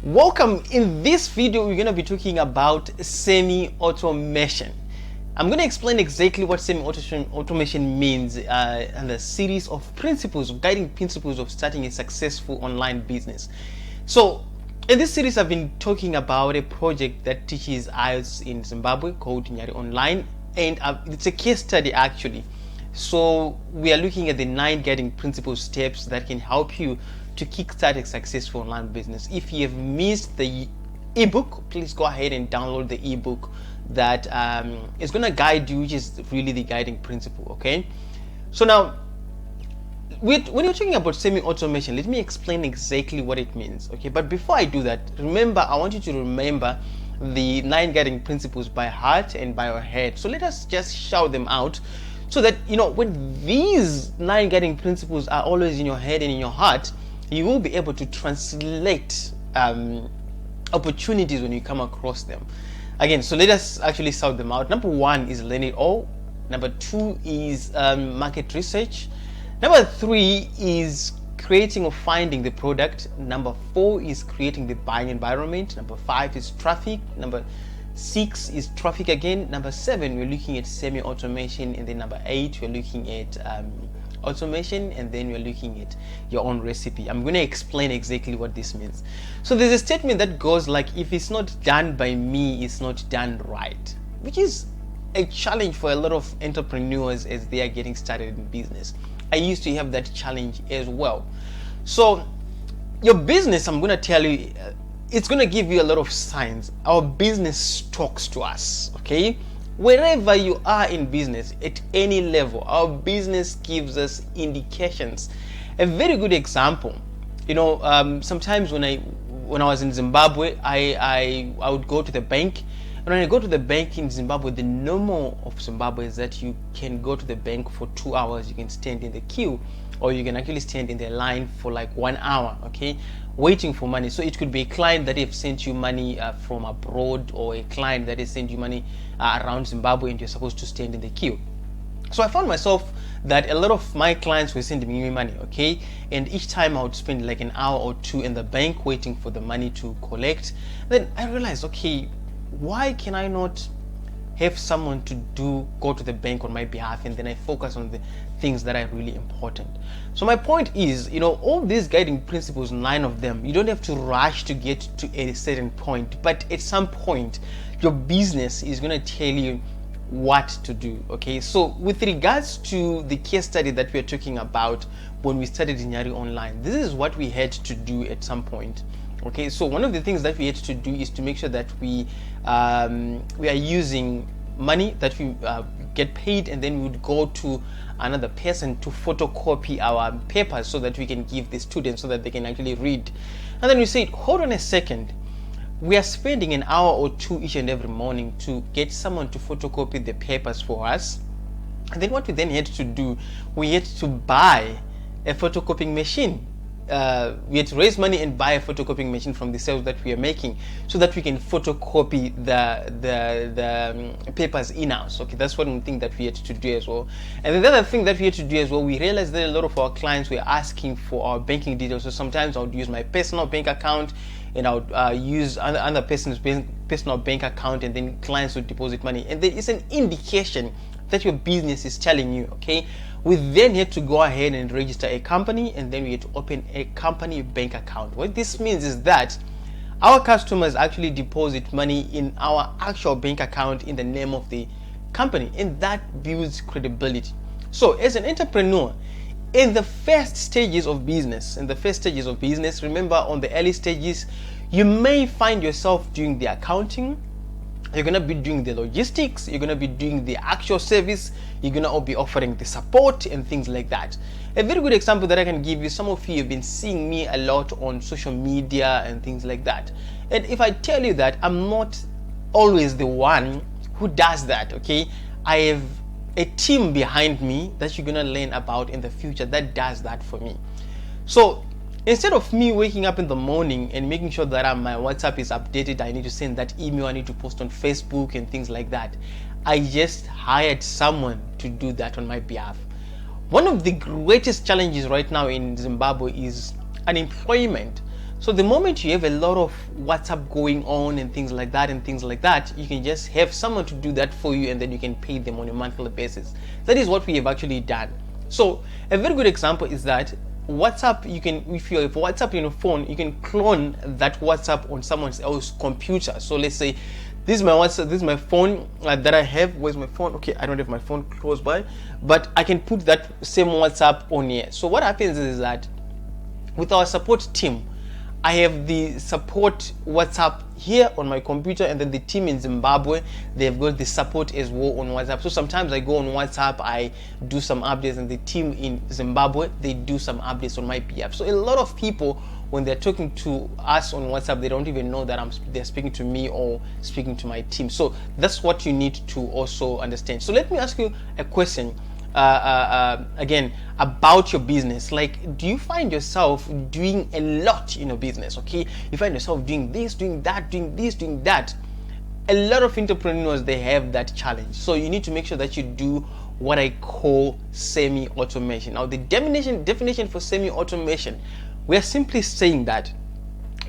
Welcome. In this video we're going to be talking about semi-automation. I'm going to explain exactly what semi-automation means and the series of principles, guiding principles of starting a successful online business. So in this series I've been talking about a project that teaches IELTS in Zimbabwe called Nyari Online, and it's a case study actually. So we are looking at the 9 guiding principle steps that can help you to kickstart a successful online business. If you have missed the ebook, please go ahead and download the ebook that is going to guide you, which is really the guiding principle. Okay, so now when you're talking about semi-automation, let me explain exactly what it means. Okay, but before I do that, remember, I want you to remember the 9 guiding principles by heart and by your head. So let us just shout them out, so that when these 9 guiding principles are always in your head and in your heart, you will be able to translate opportunities when you come across them. Again, so let us actually sort them out. Number 1 is learn it all. Number 2 is market research. Number 3 is creating or finding the product. Number 4 is creating the buying environment. Number 5 is traffic. Number 6 is traffic again. Number 7, we're looking at semi-automation, and then number 8, we're looking at automation, and then we're looking at your own recipe. I'm going to explain exactly what this means. So there's a statement that goes like, if it's not done by me, it's not done right, which is a challenge for a lot of entrepreneurs as they are getting started in business. I used to have that challenge as well. So your business, I'm going to tell you, it's going to give you a lot of signs. Our business talks to us, okay? Wherever you are in business, at any level, our business gives us indications. A very good example, sometimes when I was in Zimbabwe, I would go to the bank. And when I go to the bank in Zimbabwe, the normal of Zimbabwe is that you can go to the bank for 2 hours. You can stand in the queue, or you can actually stand in the line for like 1 hour, okay, waiting for money. So it could be a client that have sent you money from abroad, or a client that has sent you money around Zimbabwe, and you're supposed to stand in the queue. So I found myself that a lot of my clients were sending me money, okay, and each time I would spend like an hour or 2 in the bank waiting for the money to collect. Then I realized, okay, why can I not have someone to go to the bank on my behalf, and then I focus on the things that are really important. So my point is, all these guiding principles, 9 of them, you don't have to rush to get to a certain point, but at some point your business is going to tell you what to do. Okay, so with regards to the case study that we are talking about, when we started Nyari Online, this is what we had to do at some point. Okay, so one of the things that we had to do is to make sure that we are using money that we get paid, and then we would go to another person to photocopy our papers so that we can give the students so that they can actually read. And then we said, hold on a second, we are spending an hour or 2 each and every morning to get someone to photocopy the papers for us. And then what we then had to do, we had to buy a photocopying machine. We had to raise money and buy a photocopying machine from the sales that we are making, so that we can photocopy the papers in-house. Okay, that's one thing that we had to do as well. And the other thing that we had to do as well, we realized that a lot of our clients were asking for our banking details. So sometimes I would use my personal bank account, and I would use another person's personal bank account, and then clients would deposit money. And there is an indication that your business is telling you, okay? We then had to go ahead and register a company, and then we had to open a company bank account. What this means is that our customers actually deposit money in our actual bank account in the name of the company, and that builds credibility. So as an entrepreneur, in the first stages of business, remember, on the early stages, you may find yourself doing the accounting, you're going to be doing the logistics, you're going to be doing the actual service, you're going to be offering the support and things like that. A very good example that I can give you, some of you have been seeing me a lot on social media and things like that. And if I tell you that I'm not always the one who does that, okay, I have a team behind me that you're going to learn about in the future that does that for me. So instead of me waking up in the morning and making sure that my WhatsApp is updated, I need to send that email, I need to post on Facebook and things like that, I just hired someone to do that on my behalf. One of the greatest challenges right now in Zimbabwe is unemployment. So the moment you have a lot of WhatsApp going on and things like that, you can just have someone to do that for you, and then you can pay them on a monthly basis. That is what we have actually done. So a very good example is that WhatsApp, you can, if you have WhatsApp in your phone, you can clone that WhatsApp on someone else's computer. So let's say this is my WhatsApp, this is my phone that I have. Where's my phone? Okay, I don't have my phone close by, but I can put that same WhatsApp on here. So what happens is that with our support team, I have the support WhatsApp here on my computer, and then the team in Zimbabwe, they've got the support as well on WhatsApp. So sometimes I go on WhatsApp, I do some updates, and the team in Zimbabwe, they do some updates on my behalf. So a lot of people, when they're talking to us on WhatsApp, they don't even know that they're speaking to me or speaking to my team. So that's what you need to also understand. So let me ask you a question. Again, about your business. Like, do you find yourself doing a lot in your business? Okay, you find yourself doing this, doing that, doing this, doing that. A lot of entrepreneurs, they have that challenge. So you need to make sure that you do what I call semi-automation. Now, the definition for semi-automation, we are simply saying that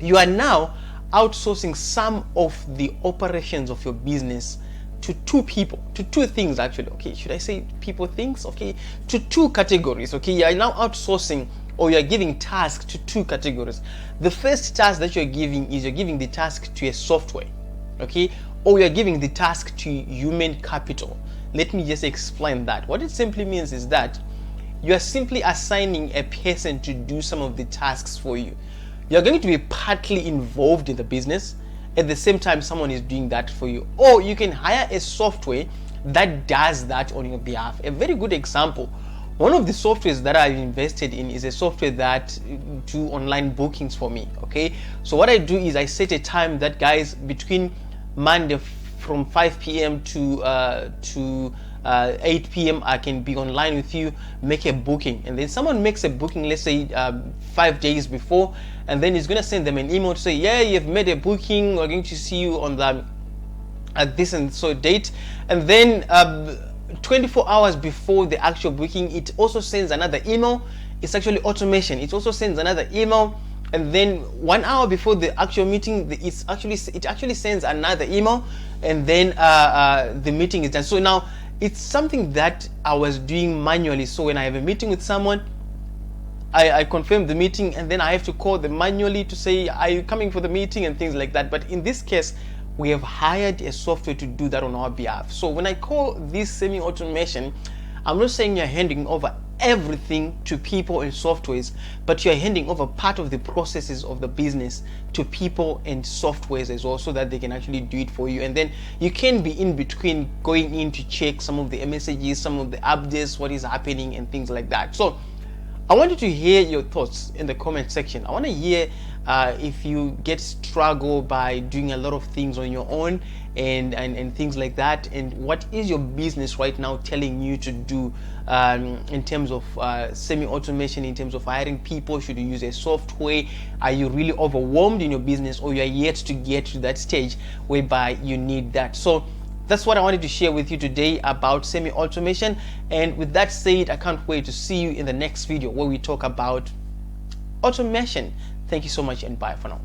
you are now outsourcing some of the operations of your business to two people, to two things actually. Okay, should I say people, things? Okay, to two categories. Okay, you are now outsourcing, or you are giving tasks to two categories. The first task that you're giving is you're giving the task to a software, okay, or you're giving the task to human capital. Let me just explain that. What it simply means is that you are simply assigning a person to do some of the tasks for you. You're going to be partly involved in the business. At the same time, someone is doing that for you. Or you can hire a software that does that on your behalf. A very good example, one of the softwares that I've invested in is a software that do online bookings for me. Okay, so what I do is I set a time that, guys, between Monday from 5 p.m. to 8 p.m. I can be online with you, make a booking, and then someone makes a booking, let's say 5 days before, and then he's going to send them an email to say, yeah, you've made a booking, we're going to see you on the at this and so date. And then 24 hours before the actual booking, it also sends another email. It's actually automation. It also sends another email, and then 1 hour before the actual meeting, it actually sends another email, and then the meeting is done. So now it's something that I was doing manually. So when I have a meeting with someone, I confirm the meeting, and then I have to call them manually to say, are you coming for the meeting, and things like that. But in this case, we have hired a software to do that on our behalf. So when I call this semi-automation, I'm not saying you're handing over everything to people and softwares, but you're handing over part of the processes of the business to people and softwares as well, so that they can actually do it for you. And then you can be in between, going in to check some of the messages, some of the updates, what is happening, and things like that. So I wanted to hear your thoughts in the comment section. I want to hear if you get struggle by doing a lot of things on your own and things like that, and what is your business right now telling you to do in terms of semi-automation, in terms of hiring people. Should you use a software? Are you really overwhelmed in your business, or you are yet to get to that stage whereby you need that? So that's what I wanted to share with you today about semi-automation. And with that said, I can't wait to see you in the next video where we talk about automation. Thank you so much, and bye for now.